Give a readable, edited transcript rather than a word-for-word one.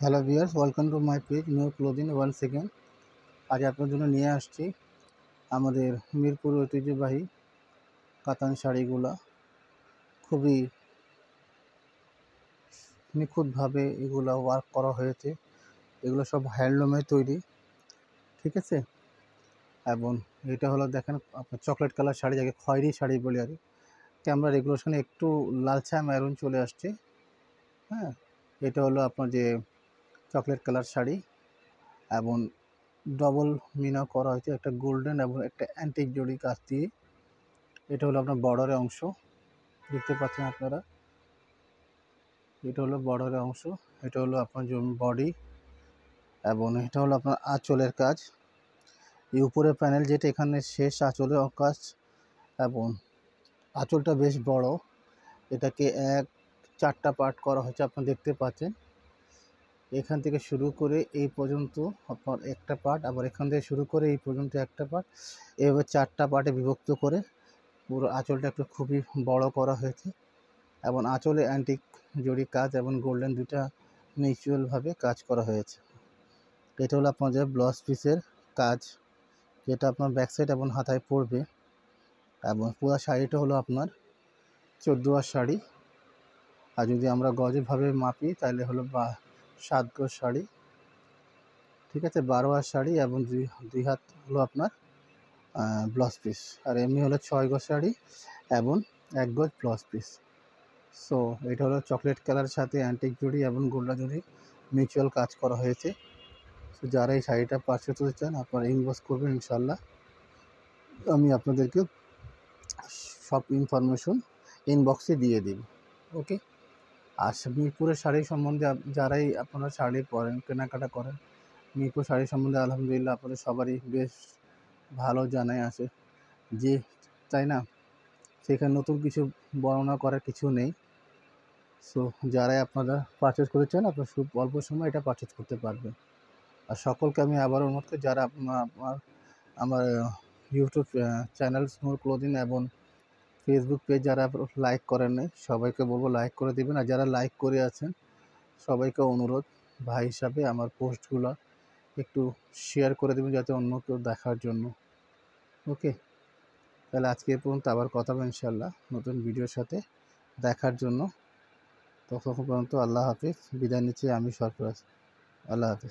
Hello viewers, welcome to my page new clothing once second. আজ আপনার জন্য নিয়ে আসছি আমাদের মিরপুর ঐতিহ্যবাহী কাতান শাড়িগুলা। খুবই নিখুঁতভাবে এগুলো ওয়ার্ক করা হয়েছে। এগুলো সব হ্যান্ডলুমে তৈরি, ঠিক আছে। এবং এটা হলো দেখেন আপনার চকলেট কালার শাড়ি, যাকে খয়েরি শাড়ি বলি আর কি। ক্যামেরা রেগুলেশনে একটু লালচা মেরুন চলে আসছে। হ্যাঁ, এটা হলো আপনার যে চকলেট কালার শাড়ি এবং ডবল মিনা করা হয়েছে, একটা গোল্ডেন এবং একটা অ্যান্টিক জড়ি কাজ দিয়ে। এটা হলো আপনার বর্ডারের অংশ, দেখতে পাচ্ছেন আপনারা। এটা হলো বর্ডারের অংশ, এটা হলো আপনার বডি এবং এটা হলো আপনার আঁচলের কাজ। এই উপরের প্যানেল যেটা, এখানে শেষ আঁচলের কাজ এবং আঁচলটা বেশ বড়। এটাকে চারটা পার্ট করা হয়েছে, আপনারা দেখতে পাচ্ছেন। এখান থেকে শুরু করে এই পর্যন্ত আপনার একটা পার্ট, আবার এখান থেকে শুরু করে এই পর্যন্ত একটা পার্ট, এভাবে চারটা পার্টে বিভক্ত করে পুরো আঁচলটা একটু খুবই বড় করা হয়েছে এবং আঁচলে অ্যান্টিক জড়ি কাজ এবং গোল্ডেন দুইটা মিউচুয়ালভাবে কাজ করা হয়েছে। এটা হলো আপনাদের ব্লাউজ পিসের কাজ, যেটা আপনার ব্যাক সাইড এবং হাতায় পড়বে। এবং পুরো শাড়িটা হলো আপনার 14 শাড়ি, আর যদি আমরা গজভাবে মাপি তাহলে হলো 7 গজ শাড়ি, ঠিক আছে। 12 শাড়ি এবং দুই হাত হলো আপনার ব্লাউজ পিস, আর এমনি হলো 6 গজ শাড়ি এবং 1 গজ ব্লাউজ পিস। সো এটা হলো চকলেট কালারের সাথে অ্যান্টিক জড়ি এবং গোল্ডা জড়ি মিউচুয়াল কাজ করা হয়েছে। সো যারা এই শাড়িটা পারচেজ করতে চান আপনারা ইনবক্স করবেন, ইনশাল্লাহ আমি আপনাদেরকে সব ইনফরমেশন ইনবক্সে দিয়ে দিই। ওকে। আর মিরপুরের শাড়ি সম্বন্ধে যারাই আপনারা শাড়ি পরেন, কেনাকাটা করেন, মিরপুর শাড়ি সম্বন্ধে আলহামদুলিল্লাহ আপনাদের সবারই বেশ ভালো জানাই আছে, যে তাই না, সেখানে নতুন কিছু বর্ণনা করার কিছু নেই। সো যারাই আপনারা পারচেজ করতে চান আপনারা খুব অল্প সময় এটা পারচেজ করতে পারবেন। আর সকলকে আমি আবারও অনুরোধ করি, যারা আমার ইউটিউব চ্যানেল স্মল ক্লোদিং এবং ফেসবুক পেজ যারা লাইক করেন নাই, সবাইকে বলবো লাইক করে দেবেন। আর যারা লাইক করে আছেন সবাইকে অনুরোধ, ভাই হিসাবে আমার পোস্টগুলো একটু শেয়ার করে দেবেন, যাতে অন্য কেউ দেখার জন্য। ওকে, তাহলে আজকে এ পর্যন্ত, আবার কথা হবে ইনশাল্লাহ নতুন ভিডিওর সাথে দেখার জন্য। ততক্ষণ পর্যন্ত আল্লাহ হাফিজ, বিদায় নিচ্ছি আমি সরফরাজ। আল্লাহ হাফিজ।